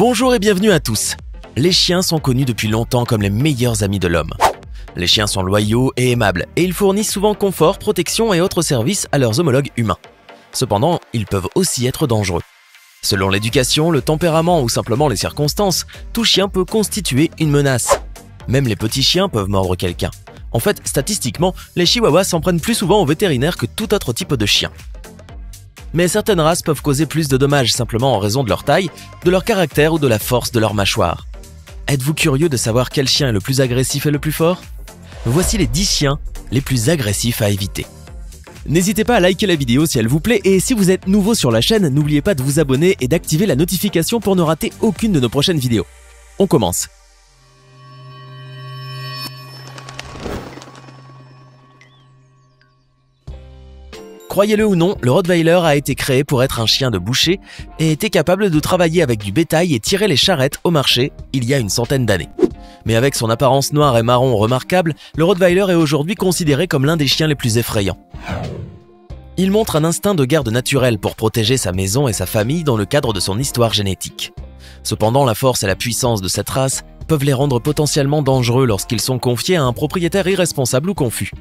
Bonjour et bienvenue à tous. Les chiens sont connus depuis longtemps comme les meilleurs amis de l'homme. Les chiens sont loyaux et aimables et ils fournissent souvent confort, protection et autres services à leurs homologues humains. Cependant, ils peuvent aussi être dangereux. Selon l'éducation, le tempérament ou simplement les circonstances, tout chien peut constituer une menace. Même les petits chiens peuvent mordre quelqu'un. En fait, statistiquement, les chihuahuas s'en prennent plus souvent aux vétérinaires que tout autre type de chien. Mais certaines races peuvent causer plus de dommages simplement en raison de leur taille, de leur caractère ou de la force de leur mâchoire. Êtes-vous curieux de savoir quel chien est le plus agressif et le plus fort? Voici les 10 chiens les plus agressifs à éviter. N'hésitez pas à liker la vidéo si elle vous plaît et si vous êtes nouveau sur la chaîne, n'oubliez pas de vous abonner et d'activer la notification pour ne rater aucune de nos prochaines vidéos. On commence. Croyez-le ou non, le Rottweiler a été créé pour être un chien de boucher et était capable de travailler avec du bétail et tirer les charrettes au marché il y a une centaine d'années. Mais avec son apparence noire et marron remarquable, le Rottweiler est aujourd'hui considéré comme l'un des chiens les plus effrayants. Il montre un instinct de garde naturel pour protéger sa maison et sa famille dans le cadre de son histoire génétique. Cependant, la force et la puissance de cette race peuvent les rendre potentiellement dangereux lorsqu'ils sont confiés à un propriétaire irresponsable ou confus.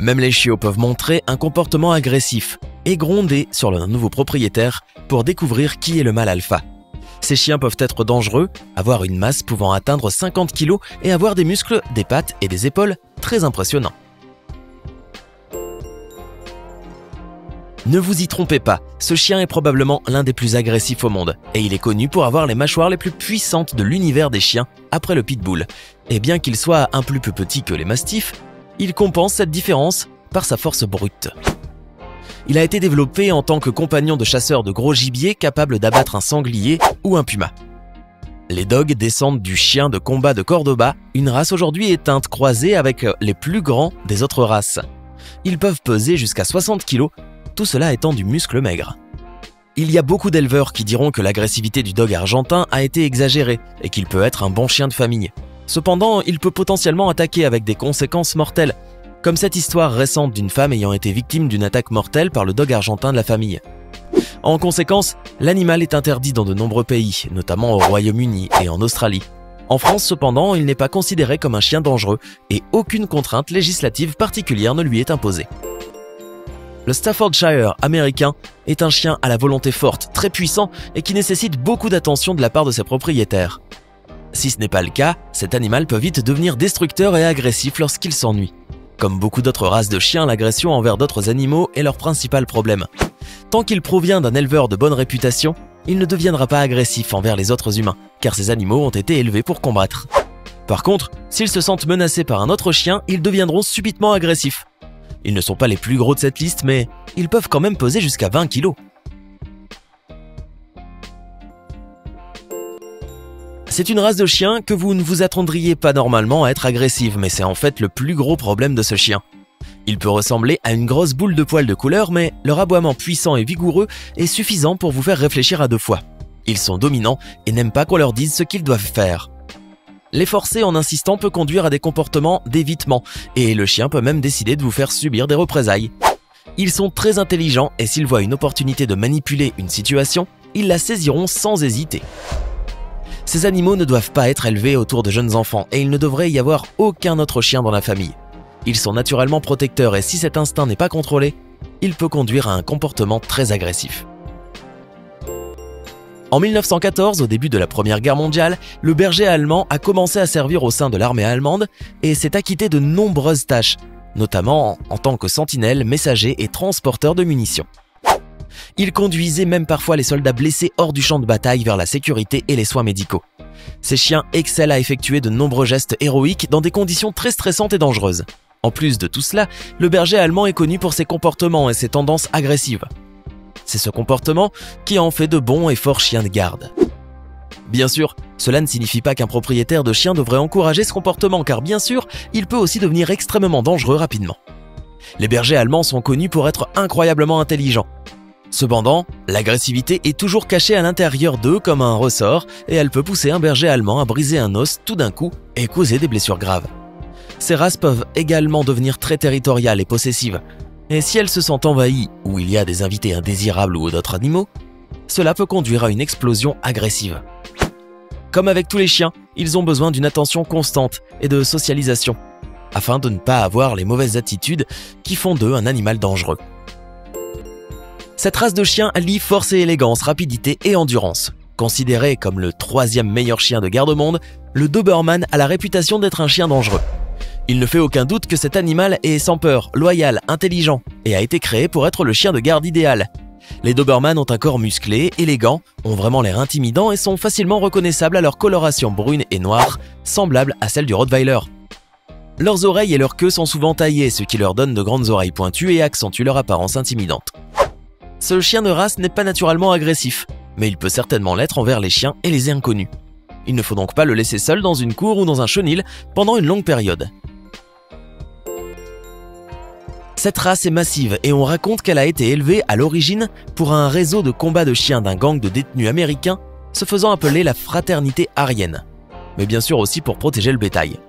Même les chiots peuvent montrer un comportement agressif et gronder sur leur nouveau propriétaire pour découvrir qui est le mâle alpha. Ces chiens peuvent être dangereux, avoir une masse pouvant atteindre 50 kg et avoir des muscles, des pattes et des épaules très impressionnants. Ne vous y trompez pas, ce chien est probablement l'un des plus agressifs au monde et il est connu pour avoir les mâchoires les plus puissantes de l'univers des chiens après le pitbull. Et bien qu'il soit un peu plus petit que les mastifs, il compense cette différence par sa force brute. Il a été développé en tant que compagnon de chasseur de gros gibier capable d'abattre un sanglier ou un puma. Les dogs descendent du chien de combat de Cordoba, une race aujourd'hui éteinte croisée avec les plus grands des autres races. Ils peuvent peser jusqu'à 60 kg, tout cela étant du muscle maigre. Il y a beaucoup d'éleveurs qui diront que l'agressivité du dog argentin a été exagérée et qu'il peut être un bon chien de famille. Cependant, il peut potentiellement attaquer avec des conséquences mortelles, comme cette histoire récente d'une femme ayant été victime d'une attaque mortelle par le dog argentin de la famille. En conséquence, l'animal est interdit dans de nombreux pays, notamment au Royaume-Uni et en Australie. En France, cependant, il n'est pas considéré comme un chien dangereux et aucune contrainte législative particulière ne lui est imposée. Le Staffordshire américain est un chien à la volonté forte, très puissant et qui nécessite beaucoup d'attention de la part de ses propriétaires. Si ce n'est pas le cas, cet animal peut vite devenir destructeur et agressif lorsqu'il s'ennuie. Comme beaucoup d'autres races de chiens, l'agression envers d'autres animaux est leur principal problème. Tant qu'il provient d'un éleveur de bonne réputation, il ne deviendra pas agressif envers les autres humains, car ces animaux ont été élevés pour combattre. Par contre, s'ils se sentent menacés par un autre chien, ils deviendront subitement agressifs. Ils ne sont pas les plus gros de cette liste, mais ils peuvent quand même peser jusqu'à 20 kg. C'est une race de chien que vous ne vous attendriez pas normalement à être agressive, mais c'est en fait le plus gros problème de ce chien. Il peut ressembler à une grosse boule de poils de couleur, mais leur aboiement puissant et vigoureux est suffisant pour vous faire réfléchir à deux fois. Ils sont dominants et n'aiment pas qu'on leur dise ce qu'ils doivent faire. Les forcer en insistant peut conduire à des comportements d'évitement, et le chien peut même décider de vous faire subir des représailles. Ils sont très intelligents et s'ils voient une opportunité de manipuler une situation, ils la saisiront sans hésiter. Ces animaux ne doivent pas être élevés autour de jeunes enfants et il ne devrait y avoir aucun autre chien dans la famille. Ils sont naturellement protecteurs et si cet instinct n'est pas contrôlé, il peut conduire à un comportement très agressif. En 1914, au début de la Première Guerre mondiale, le berger allemand a commencé à servir au sein de l'armée allemande et s'est acquitté de nombreuses tâches, notamment en tant que sentinelle, messager et transporteur de munitions. Il conduisait même parfois les soldats blessés hors du champ de bataille vers la sécurité et les soins médicaux. Ces chiens excellent à effectuer de nombreux gestes héroïques dans des conditions très stressantes et dangereuses. En plus de tout cela, le berger allemand est connu pour ses comportements et ses tendances agressives. C'est ce comportement qui en fait de bons et forts chiens de garde. Bien sûr, cela ne signifie pas qu'un propriétaire de chien devrait encourager ce comportement car bien sûr, il peut aussi devenir extrêmement dangereux rapidement. Les bergers allemands sont connus pour être incroyablement intelligents. Cependant, l'agressivité est toujours cachée à l'intérieur d'eux comme un ressort et elle peut pousser un berger allemand à briser un os tout d'un coup et causer des blessures graves. Ces races peuvent également devenir très territoriales et possessives. Et si elles se sentent envahies ou il y a des invités indésirables ou d'autres animaux, Cela peut conduire à une explosion agressive. Comme avec tous les chiens, ils ont besoin d'une attention constante et de socialisation, afin de ne pas avoir les mauvaises attitudes qui font d'eux un animal dangereux. Cette race de chien allie force et élégance, rapidité et endurance. Considéré comme le 3e meilleur chien de garde au monde, le Doberman a la réputation d'être un chien dangereux. Il ne fait aucun doute que cet animal est sans peur, loyal, intelligent et a été créé pour être le chien de garde idéal. Les Doberman ont un corps musclé, élégant, ont vraiment l'air intimidants et sont facilement reconnaissables à leur coloration brune et noire, semblable à celle du Rottweiler. Leurs oreilles et leur queue sont souvent taillées, ce qui leur donne de grandes oreilles pointues et accentue leur apparence intimidante. Ce chien de race n'est pas naturellement agressif, mais il peut certainement l'être envers les chiens et les inconnus. Il ne faut donc pas le laisser seul dans une cour ou dans un chenil pendant une longue période. Cette race est massive et on raconte qu'elle a été élevée à l'origine pour un réseau de combat de chiens d'un gang de détenus américains se faisant appeler la Fraternité Aryenne, mais bien sûr aussi pour protéger le bétail.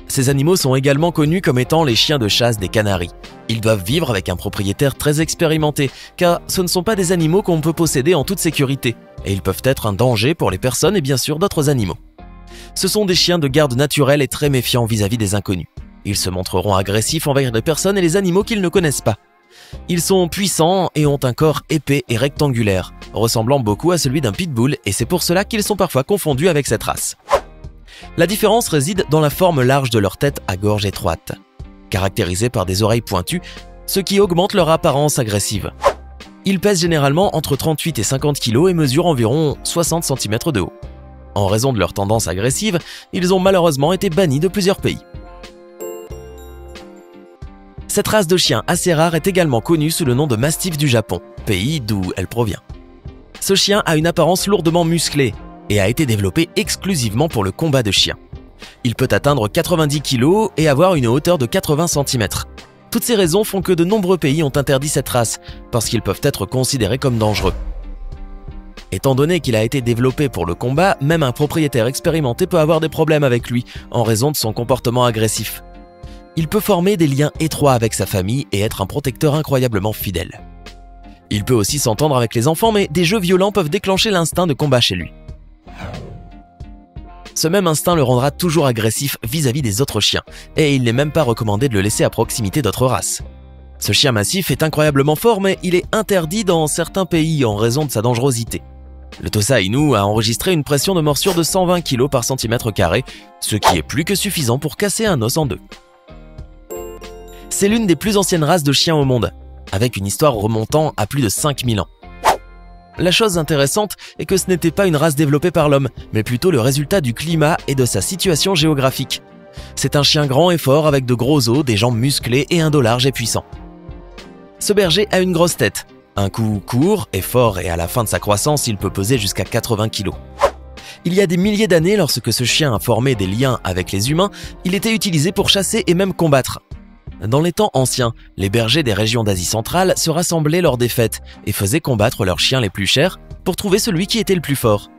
Ces animaux sont également connus comme étant les chiens de chasse des Canaries. Ils doivent vivre avec un propriétaire très expérimenté, car ce ne sont pas des animaux qu'on peut posséder en toute sécurité, et ils peuvent être un danger pour les personnes et bien sûr d'autres animaux. Ce sont des chiens de garde naturels et très méfiants vis-à-vis des inconnus. Ils se montreront agressifs envers les personnes et les animaux qu'ils ne connaissent pas. Ils sont puissants et ont un corps épais et rectangulaire, ressemblant beaucoup à celui d'un pitbull, et c'est pour cela qu'ils sont parfois confondus avec cette race. La différence réside dans la forme large de leur tête à gorge étroite, caractérisée par des oreilles pointues, ce qui augmente leur apparence agressive. Ils pèsent généralement entre 38 et 50 kg et mesurent environ 60 cm de haut. En raison de leur tendance agressive, ils ont malheureusement été bannis de plusieurs pays. Cette race de chien assez rare est également connue sous le nom de Mastiff du Japon, pays d'où elle provient. Ce chien a une apparence lourdement musclée et a été développé exclusivement pour le combat de chiens. Il peut atteindre 90 kg et avoir une hauteur de 80 cm. Toutes ces raisons font que de nombreux pays ont interdit cette race, parce qu'ils peuvent être considérés comme dangereux. Étant donné qu'il a été développé pour le combat, même un propriétaire expérimenté peut avoir des problèmes avec lui, en raison de son comportement agressif. Il peut former des liens étroits avec sa famille et être un protecteur incroyablement fidèle. Il peut aussi s'entendre avec les enfants, mais des jeux violents peuvent déclencher l'instinct de combat chez lui. Ce même instinct le rendra toujours agressif vis-à-vis des autres chiens, et il n'est même pas recommandé de le laisser à proximité d'autres races. Ce chien massif est incroyablement fort, mais il est interdit dans certains pays en raison de sa dangerosité. Le Tosa Inu a enregistré une pression de morsure de 120 kg par centimètre carré, ce qui est plus que suffisant pour casser un os en deux. C'est l'une des plus anciennes races de chiens au monde, avec une histoire remontant à plus de 5000 ans. La chose intéressante est que ce n'était pas une race développée par l'homme, mais plutôt le résultat du climat et de sa situation géographique. C'est un chien grand et fort avec de gros os, des jambes musclées et un dos large et puissant. Ce berger a une grosse tête, un cou court et fort, et à la fin de sa croissance, il peut peser jusqu'à 80 kg. Il y a des milliers d'années, lorsque ce chien a formé des liens avec les humains, il était utilisé pour chasser et même combattre. Dans les temps anciens, les bergers des régions d'Asie centrale se rassemblaient lors des fêtes et faisaient combattre leurs chiens les plus chers pour trouver celui qui était le plus fort.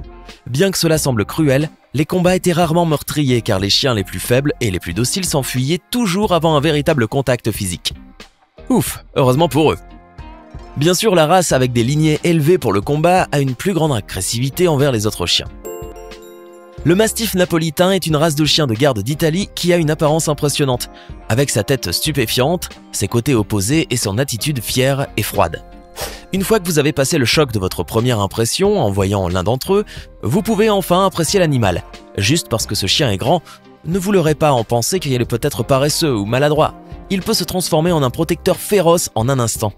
Bien que cela semble cruel, les combats étaient rarement meurtriers car les chiens les plus faibles et les plus dociles s'enfuyaient toujours avant un véritable contact physique. Ouf, heureusement pour eux. Bien sûr, la race avec des lignées élevées pour le combat a une plus grande agressivité envers les autres chiens. Le Mastiff napolitain est une race de chien de garde d'Italie qui a une apparence impressionnante, avec sa tête stupéfiante, ses côtés opposés et son attitude fière et froide. Une fois que vous avez passé le choc de votre première impression en voyant l'un d'entre eux, vous pouvez enfin apprécier l'animal. Juste parce que ce chien est grand, ne vous leurrez pas en penser qu'il est peut-être paresseux ou maladroit. Il peut se transformer en un protecteur féroce en un instant.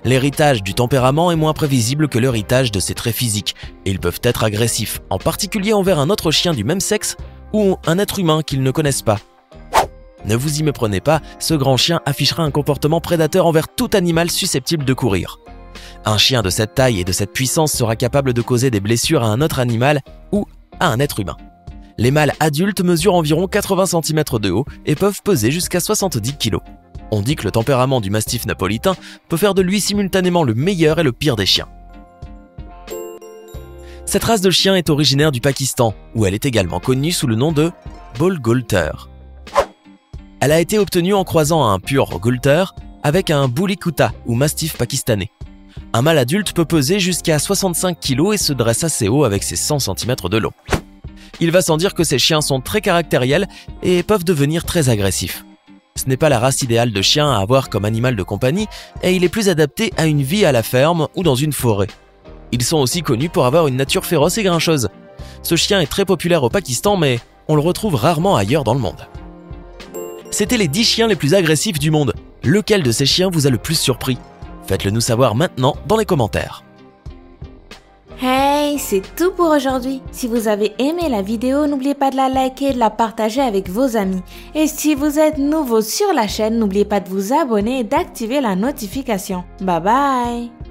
L'héritage du tempérament est moins prévisible que l'héritage de ses traits physiques, et ils peuvent être agressifs, en particulier envers un autre chien du même sexe ou un être humain qu'ils ne connaissent pas. Ne vous y méprenez pas, ce grand chien affichera un comportement prédateur envers tout animal susceptible de courir. Un chien de cette taille et de cette puissance sera capable de causer des blessures à un autre animal ou à un être humain. Les mâles adultes mesurent environ 80 cm de haut et peuvent peser jusqu'à 70 kg. On dit que le tempérament du Mastiff napolitain peut faire de lui simultanément le meilleur et le pire des chiens. Cette race de chien est originaire du Pakistan, où elle est également connue sous le nom de Bull Goulter. Elle a été obtenue en croisant un pur Goulter avec un Bully Kuta ou Mastiff pakistanais. Un mâle adulte peut peser jusqu'à 65 kg et se dresse assez haut avec ses 100 cm de long. Il va sans dire que ces chiens sont très caractériels et peuvent devenir très agressifs. Ce n'est pas la race idéale de chien à avoir comme animal de compagnie et il est plus adapté à une vie à la ferme ou dans une forêt. Ils sont aussi connus pour avoir une nature féroce et grincheuse. Ce chien est très populaire au Pakistan mais on le retrouve rarement ailleurs dans le monde. C'était les 10 chiens les plus agressifs du monde. Lequel de ces chiens vous a le plus surpris? Faites-le nous savoir maintenant dans les commentaires. Hey, c'est tout pour aujourd'hui. Si vous avez aimé la vidéo, n'oubliez pas de la liker et de la partager avec vos amis. Et si vous êtes nouveau sur la chaîne, n'oubliez pas de vous abonner et d'activer la notification. Bye bye!